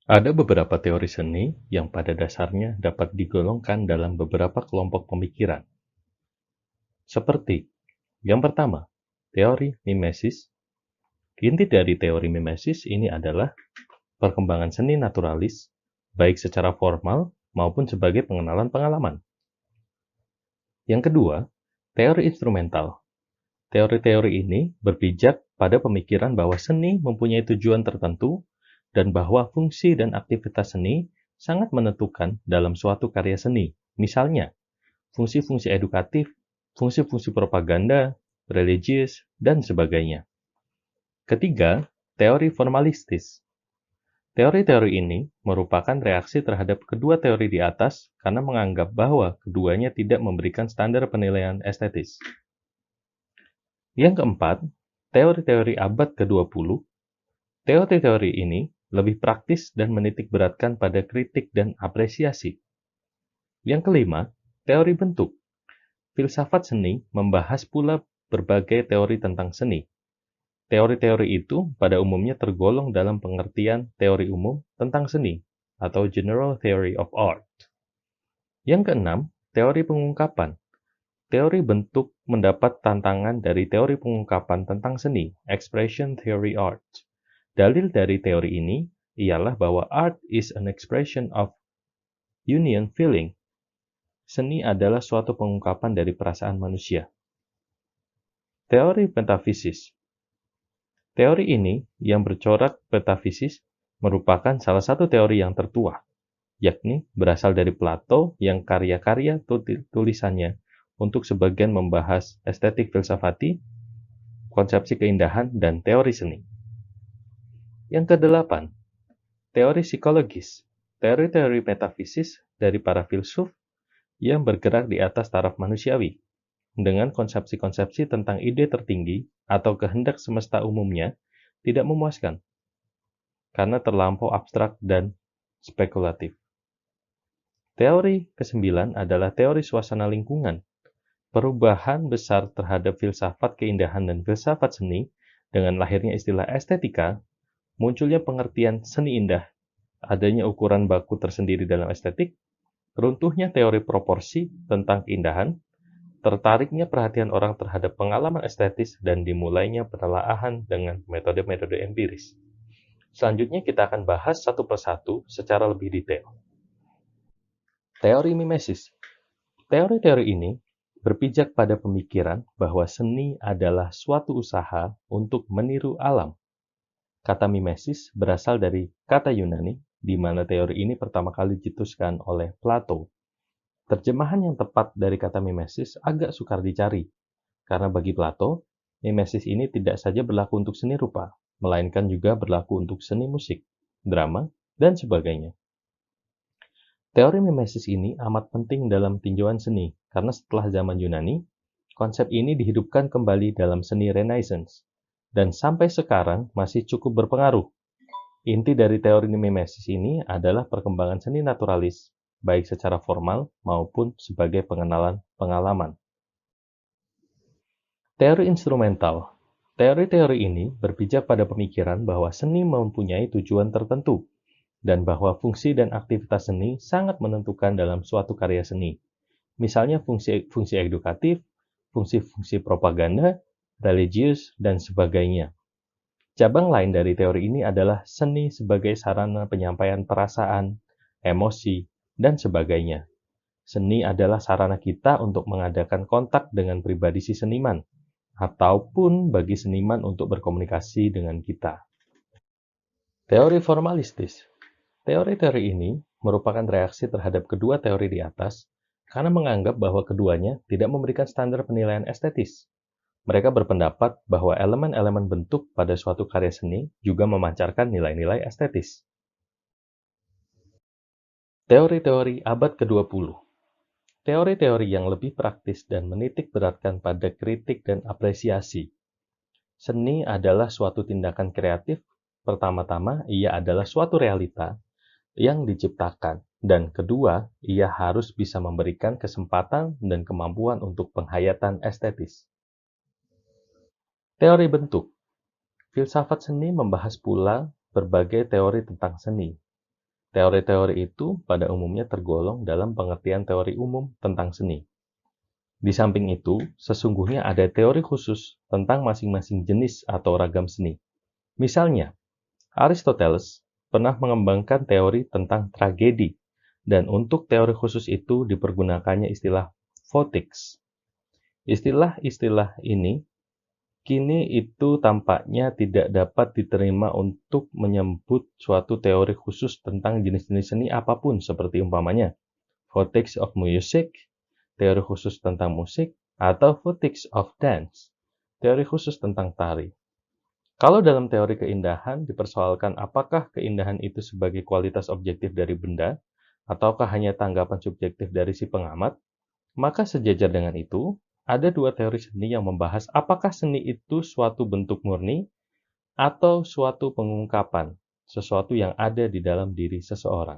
Ada beberapa teori seni yang pada dasarnya dapat digolongkan dalam beberapa kelompok pemikiran. Seperti, yang pertama, teori mimesis. Inti dari teori mimesis ini adalah perkembangan seni naturalis, baik secara formal maupun sebagai pengenalan pengalaman. Yang kedua, teori instrumental. Teori-teori ini berpijak pada pemikiran bahwa seni mempunyai tujuan tertentu dan bahwa fungsi dan aktivitas seni sangat menentukan dalam suatu karya seni. Misalnya, fungsi-fungsi edukatif, fungsi-fungsi propaganda, religius, dan sebagainya. Ketiga, teori formalistis. Teori-teori ini merupakan reaksi terhadap kedua teori di atas karena menganggap bahwa keduanya tidak memberikan standar penilaian estetis. Yang keempat, teori-teori abad ke-20. Teori-teori ini lebih praktis dan menitik beratkan pada kritik dan apresiasi. Yang kelima, teori bentuk. Filsafat seni membahas pula berbagai teori tentang seni. Teori-teori itu pada umumnya tergolong dalam pengertian teori umum tentang seni atau General Theory of Art. Yang keenam, teori pengungkapan. Teori bentuk mendapat tantangan dari teori pengungkapan tentang seni, Expression Theory Art. Dalil dari teori ini ialah bahwa art is an expression of union feeling. Seni adalah suatu pengungkapan dari perasaan manusia. Teori metafisis. Teori ini yang bercorak metafisis merupakan salah satu teori yang tertua, yakni berasal dari Plato yang karya-karya tulisannya untuk sebagian membahas estetik filsafati, konsepsi keindahan, dan teori seni. Yang kedelapan, teori psikologis. Teori-teori metafisis dari para filsuf yang bergerak di atas taraf manusiawi, dengan konsepsi-konsepsi tentang ide tertinggi atau kehendak semesta umumnya tidak memuaskan, karena terlampau abstrak dan spekulatif. Teori kesembilan adalah teori suasana lingkungan. Perubahan besar terhadap filsafat keindahan dan filsafat seni dengan lahirnya istilah estetika, munculnya pengertian seni indah, adanya ukuran baku tersendiri dalam estetik, runtuhnya teori proporsi tentang keindahan, tertariknya perhatian orang terhadap pengalaman estetis, dan dimulainya penelaahan dengan metode-metode empiris. Selanjutnya kita akan bahas satu persatu secara lebih detail. Teori mimesis. Teori-teori ini berpijak pada pemikiran bahwa seni adalah suatu usaha untuk meniru alam. Kata mimesis berasal dari kata Yunani, di mana teori ini pertama kali dicetuskan oleh Plato. Terjemahan yang tepat dari kata mimesis agak sukar dicari, karena bagi Plato, mimesis ini tidak saja berlaku untuk seni rupa, melainkan juga berlaku untuk seni musik, drama, dan sebagainya. Teori mimesis ini amat penting dalam tinjauan seni, karena setelah zaman Yunani, konsep ini dihidupkan kembali dalam seni Renaissance, dan sampai sekarang masih cukup berpengaruh. Inti dari teori mimesis ini adalah perkembangan seni naturalis, baik secara formal maupun sebagai pengenalan pengalaman. Teori instrumental. Teori-teori ini berpijak pada pemikiran bahwa seni mempunyai tujuan tertentu, dan bahwa fungsi dan aktivitas seni sangat menentukan dalam suatu karya seni. Misalnya fungsi edukatif, fungsi-fungsi propaganda, religius, dan sebagainya. Cabang lain dari teori ini adalah seni sebagai sarana penyampaian perasaan, emosi, dan sebagainya. Seni adalah sarana kita untuk mengadakan kontak dengan pribadi si seniman, ataupun bagi seniman untuk berkomunikasi dengan kita. Teori formalistis. Teori-teori ini merupakan reaksi terhadap kedua teori di atas karena menganggap bahwa keduanya tidak memberikan standar penilaian estetis. Mereka berpendapat bahwa elemen-elemen bentuk pada suatu karya seni juga memancarkan nilai-nilai estetis. Teori-teori abad ke-20. Teori-teori yang lebih praktis dan menitik beratkan pada kritik dan apresiasi. Seni adalah suatu tindakan kreatif. Pertama-tama, ia adalah suatu realita yang diciptakan, dan kedua, ia harus bisa memberikan kesempatan dan kemampuan untuk penghayatan estetis. Teori bentuk. Filsafat seni membahas pula berbagai teori tentang seni. Teori-teori itu pada umumnya tergolong dalam pengertian teori umum tentang seni. Di samping itu, sesungguhnya ada teori khusus tentang masing-masing jenis atau ragam seni. Misalnya, Aristoteles pernah mengembangkan teori tentang tragedi, dan untuk teori khusus itu dipergunakannya istilah photics. Istilah-istilah ini kini itu tampaknya tidak dapat diterima untuk menyebut suatu teori khusus tentang jenis-jenis seni apapun, seperti umpamanya photics of music, teori khusus tentang musik, atau photics of dance, teori khusus tentang tari. Kalau dalam teori keindahan dipersoalkan apakah keindahan itu sebagai kualitas objektif dari benda, ataukah hanya tanggapan subjektif dari si pengamat, maka sejajar dengan itu, ada dua teori seni yang membahas apakah seni itu suatu bentuk murni atau suatu pengungkapan, sesuatu yang ada di dalam diri seseorang.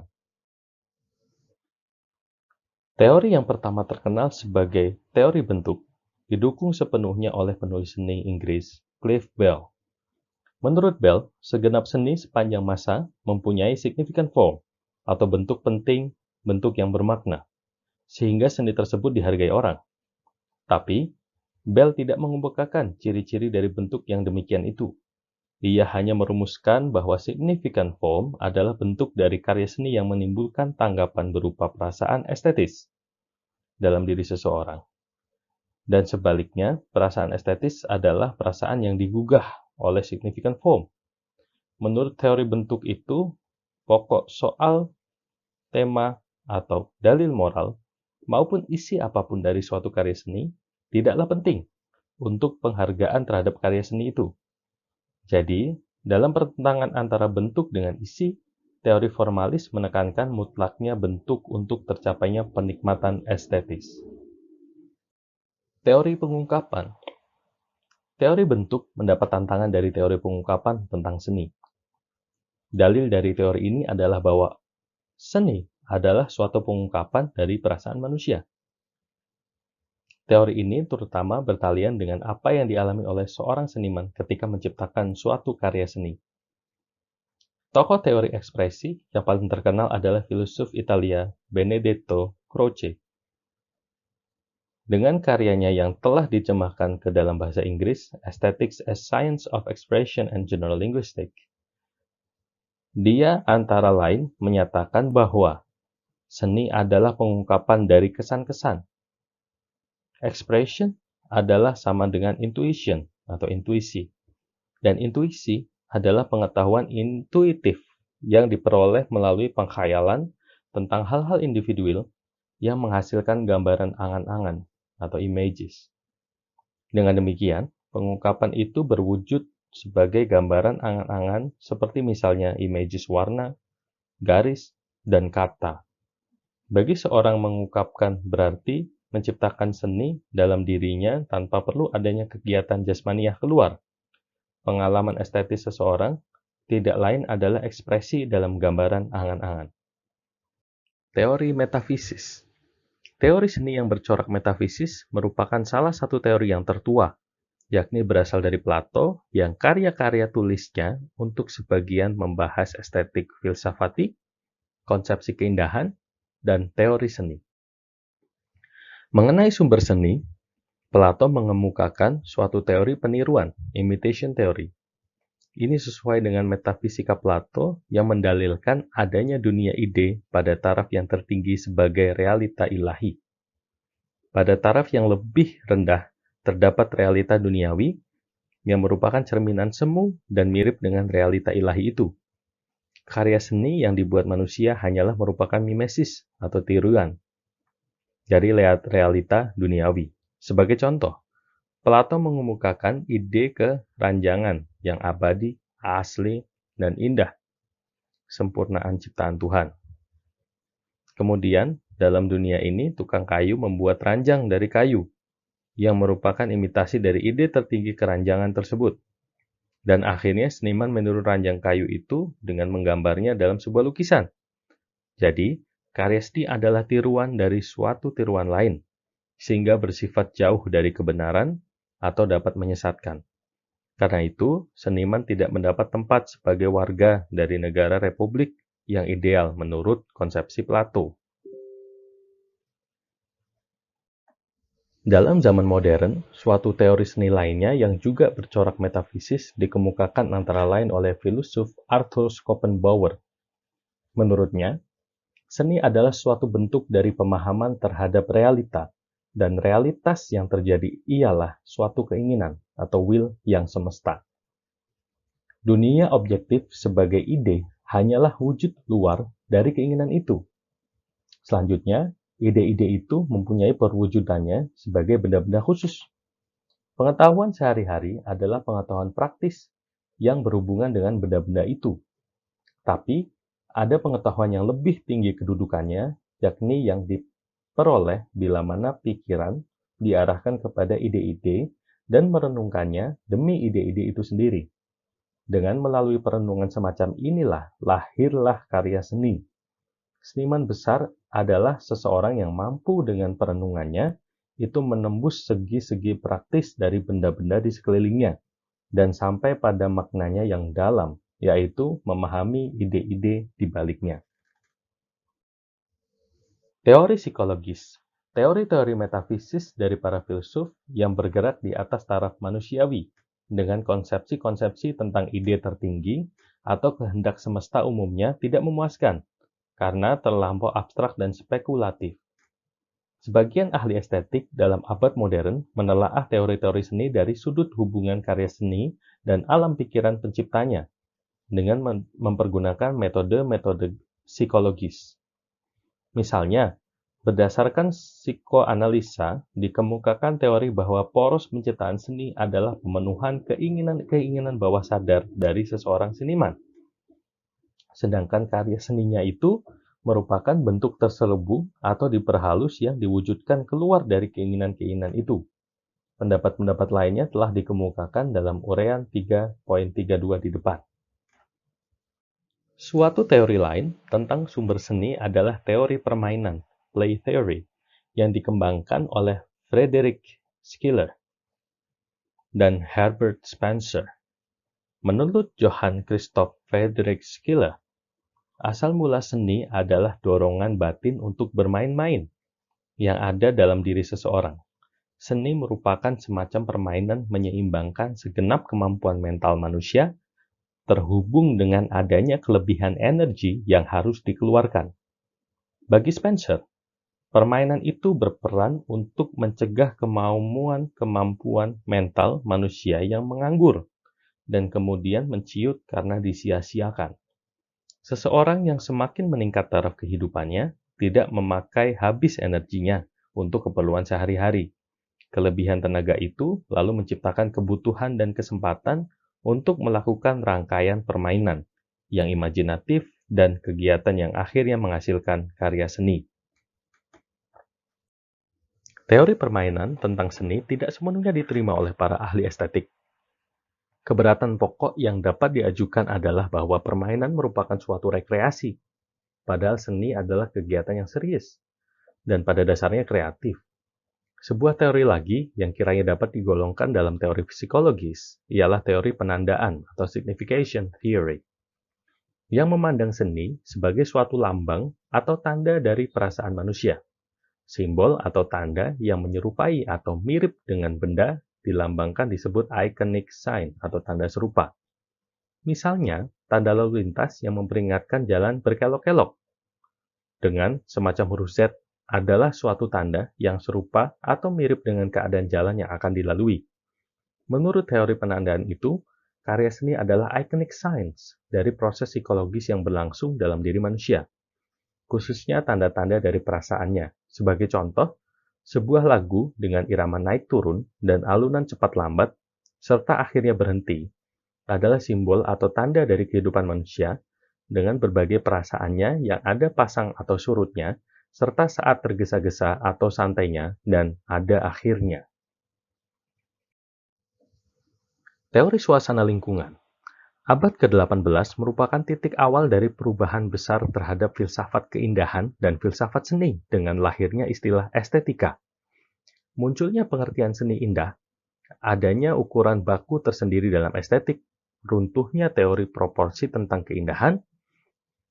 Teori yang pertama terkenal sebagai teori bentuk, didukung sepenuhnya oleh penulis seni Inggris, Clive Bell. Menurut Bell, segenap seni sepanjang masa mempunyai significant form, atau bentuk penting, bentuk yang bermakna, sehingga seni tersebut dihargai orang. Tapi, Bell tidak mengemukakan ciri-ciri dari bentuk yang demikian itu. Ia hanya merumuskan bahwa significant form adalah bentuk dari karya seni yang menimbulkan tanggapan berupa perasaan estetis dalam diri seseorang. Dan sebaliknya, perasaan estetis adalah perasaan yang digugah oleh significant form. Menurut teori bentuk itu, pokok soal, tema, atau dalil moral, maupun isi apapun dari suatu karya seni, tidaklah penting untuk penghargaan terhadap karya seni itu. Jadi, dalam pertentangan antara bentuk dengan isi, teori formalis menekankan mutlaknya bentuk untuk tercapainya penikmatan estetis. Teori pengungkapan. Teori bentuk mendapat tantangan dari teori pengungkapan tentang seni. Dalil dari teori ini adalah bahwa seni adalah suatu pengungkapan dari perasaan manusia. Teori ini terutama bertalian dengan apa yang dialami oleh seorang seniman ketika menciptakan suatu karya seni. Tokoh teori ekspresi yang paling terkenal adalah filsuf Italia Benedetto Croce. Dengan karyanya yang telah diterjemahkan ke dalam bahasa Inggris, Aesthetics as Science of Expression and General Linguistics, dia antara lain menyatakan bahwa seni adalah pengungkapan dari kesan-kesan. Expression adalah sama dengan intuition atau intuisi. Dan intuisi adalah pengetahuan intuitif yang diperoleh melalui pengkhayalan tentang hal-hal individual yang menghasilkan gambaran angan-angan atau images. Dengan demikian, pengungkapan itu berwujud sebagai gambaran angan-angan seperti misalnya images warna, garis, dan kata. Bagi seorang mengungkapkan berarti menciptakan seni dalam dirinya tanpa perlu adanya kegiatan jasmaniah keluar. Pengalaman estetis seseorang tidak lain adalah ekspresi dalam gambaran angan-angan. Teori metafisis. Teori seni yang bercorak metafisis merupakan salah satu teori yang tertua, yakni berasal dari Plato yang karya-karya tulisnya untuk sebagian membahas estetik filsafati, konsepsi keindahan, dan teori seni. Mengenai sumber seni, Plato mengemukakan suatu teori peniruan, imitation theory. Ini sesuai dengan metafisika Plato yang mendalilkan adanya dunia ide pada taraf yang tertinggi sebagai realita ilahi. Pada taraf yang lebih rendah, terdapat realita duniawi yang merupakan cerminan semu dan mirip dengan realita ilahi itu. Karya seni yang dibuat manusia hanyalah merupakan mimesis atau tiruan dari realita duniawi. Sebagai contoh, Plato mengemukakan ide keranjangan yang abadi, asli, dan indah, sempurnaan ciptaan Tuhan. Kemudian, dalam dunia ini, tukang kayu membuat ranjang dari kayu, yang merupakan imitasi dari ide tertinggi keranjangan tersebut. Dan akhirnya seniman meniru ranjang kayu itu dengan menggambarnya dalam sebuah lukisan. Jadi, karya seni adalah tiruan dari suatu tiruan lain, sehingga bersifat jauh dari kebenaran atau dapat menyesatkan. Karena itu, seniman tidak mendapat tempat sebagai warga dari negara republik yang ideal menurut konsepsi Plato. Dalam zaman modern, suatu teori seni lainnya yang juga bercorak metafisis dikemukakan antara lain oleh filsuf Arthur Schopenhauer. Menurutnya, seni adalah suatu bentuk dari pemahaman terhadap realita, dan realitas yang terjadi ialah suatu keinginan atau will yang semesta. Dunia objektif sebagai ide hanyalah wujud luar dari keinginan itu. Selanjutnya, ide-ide itu mempunyai perwujudannya sebagai benda-benda khusus. Pengetahuan sehari-hari adalah pengetahuan praktis yang berhubungan dengan benda-benda itu. Tapi, ada pengetahuan yang lebih tinggi kedudukannya, yakni yang diperoleh bila mana pikiran diarahkan kepada ide-ide dan merenungkannya demi ide-ide itu sendiri. Dengan melalui perenungan semacam inilah lahirlah karya seni. Seniman besar adalah seseorang yang mampu dengan perenungannya itu menembus segi-segi praktis dari benda-benda di sekelilingnya dan sampai pada maknanya yang dalam, yaitu memahami ide-ide di baliknya. Teori psikologis. Teori-teori metafisis dari para filsuf yang bergerak di atas taraf manusiawi dengan konsepsi-konsepsi tentang ide tertinggi atau kehendak semesta umumnya tidak memuaskan karena terlampau abstrak dan spekulatif. Sebagian ahli estetik dalam abad modern menelaah teori-teori seni dari sudut hubungan karya seni dan alam pikiran penciptanya dengan mempergunakan metode-metode psikologis. Misalnya, berdasarkan psikoanalisa, dikemukakan teori bahwa poros penciptaan seni adalah pemenuhan keinginan-keinginan bawah sadar dari seseorang seniman. Sedangkan karya seninya itu merupakan bentuk terselubung atau diperhalus yang diwujudkan keluar dari keinginan-keinginan itu. Pendapat-pendapat lainnya telah dikemukakan dalam uraian 3.32 di depan. Suatu teori lain tentang sumber seni adalah teori permainan, play theory, yang dikembangkan oleh Frederick Schiller dan Herbert Spencer. Menurut Johann Christoph Friedrich Schiller, asal mula seni adalah dorongan batin untuk bermain-main yang ada dalam diri seseorang. Seni merupakan semacam permainan menyeimbangkan segenap kemampuan mental manusia terhubung dengan adanya kelebihan energi yang harus dikeluarkan. Bagi Spencer, permainan itu berperan untuk mencegah kemampuan mental manusia yang menganggur dan kemudian menciut karena disia-siakan. Seseorang yang semakin meningkat taraf kehidupannya tidak memakai habis energinya untuk keperluan sehari-hari. Kelebihan tenaga itu lalu menciptakan kebutuhan dan kesempatan untuk melakukan rangkaian permainan yang imajinatif dan kegiatan yang akhirnya menghasilkan karya seni. Teori permainan tentang seni tidak sepenuhnya diterima oleh para ahli estetik. Keberatan pokok yang dapat diajukan adalah bahwa permainan merupakan suatu rekreasi, padahal seni adalah kegiatan yang serius dan pada dasarnya kreatif. Sebuah teori lagi yang kiranya dapat digolongkan dalam teori psikologis ialah teori penandaan atau signification theory, yang memandang seni sebagai suatu lambang atau tanda dari perasaan manusia. Simbol atau tanda yang menyerupai atau mirip dengan benda dilambangkan disebut iconic sign atau tanda serupa. Misalnya, tanda lalu lintas yang memperingatkan jalan berkelok-kelok dengan semacam huruf Z adalah suatu tanda yang serupa atau mirip dengan keadaan jalan yang akan dilalui. Menurut teori penandaan itu, karya seni adalah iconic signs dari proses psikologis yang berlangsung dalam diri manusia, khususnya tanda-tanda dari perasaannya. Sebagai contoh, sebuah lagu dengan irama naik turun dan alunan cepat lambat, serta akhirnya berhenti, adalah simbol atau tanda dari kehidupan manusia dengan berbagai perasaannya yang ada pasang atau surutnya, serta saat tergesa-gesa atau santainya, dan ada akhirnya. Teori suasana lingkungan. Abad ke-18 merupakan titik awal dari perubahan besar terhadap filsafat keindahan dan filsafat seni dengan lahirnya istilah estetika. Munculnya pengertian seni indah, adanya ukuran baku tersendiri dalam estetik, runtuhnya teori proporsi tentang keindahan,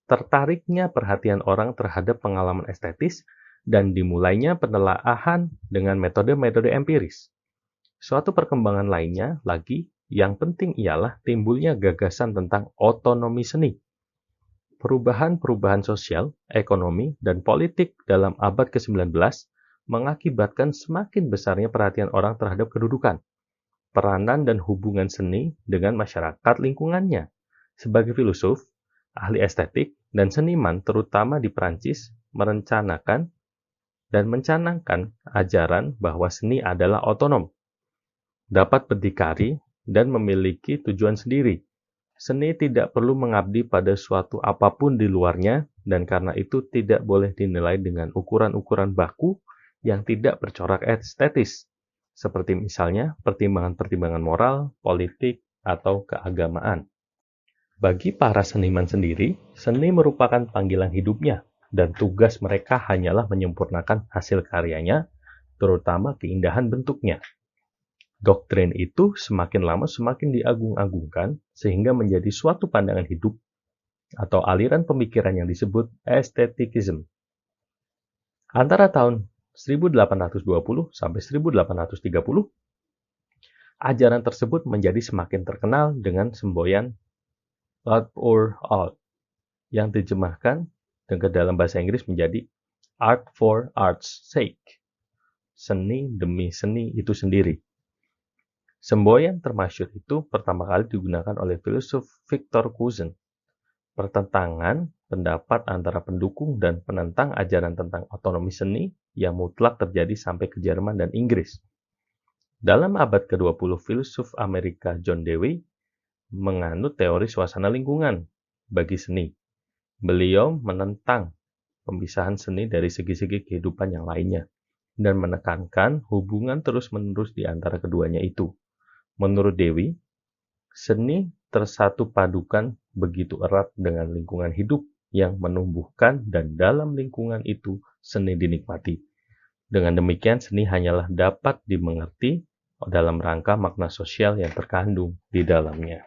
tertariknya perhatian orang terhadap pengalaman estetis dan dimulainya penelaahan dengan metode-metode empiris. Suatu perkembangan lainnya lagi yang penting ialah timbulnya gagasan tentang otonomi seni. Perubahan-perubahan sosial, ekonomi, dan politik dalam abad ke-19 mengakibatkan semakin besarnya perhatian orang terhadap kedudukan, peranan dan hubungan seni dengan masyarakat lingkungannya. Sebagai filosof, ahli estetik, dan seniman terutama di Prancis merencanakan dan mencanangkan ajaran bahwa seni adalah otonom, dapat berdikari, dan memiliki tujuan sendiri. Seni tidak perlu mengabdi pada suatu apapun di luarnya, dan karena itu tidak boleh dinilai dengan ukuran-ukuran baku yang tidak bercorak estetis, seperti misalnya pertimbangan-pertimbangan moral, politik, atau keagamaan. Bagi para seniman sendiri, seni merupakan panggilan hidupnya, dan tugas mereka hanyalah menyempurnakan hasil karyanya, terutama keindahan bentuknya. Doktrin itu semakin lama semakin diagung-agungkan sehingga menjadi suatu pandangan hidup atau aliran pemikiran yang disebut estetikisme. Antara tahun 1820 sampai 1830, ajaran tersebut menjadi semakin terkenal dengan semboyan art for art, yang diterjemahkan ke dalam bahasa Inggris menjadi art for art's sake, seni demi seni itu sendiri. Semboyan termasyhur itu pertama kali digunakan oleh filosof Victor Cousin. Pertentangan pendapat antara pendukung dan penentang ajaran tentang otonomi seni yang mutlak terjadi sampai ke Jerman dan Inggris. Dalam abad ke-20, filosof Amerika John Dewey menganut teori suasana lingkungan bagi seni. Beliau menentang pemisahan seni dari segi-segi kehidupan yang lainnya dan menekankan hubungan terus-menerus di antara keduanya itu. Menurut Dewey, seni tersatu padukan begitu erat dengan lingkungan hidup yang menumbuhkan dan dalam lingkungan itu seni dinikmati. Dengan demikian, seni hanyalah dapat dimengerti dalam rangka makna sosial yang terkandung di dalamnya.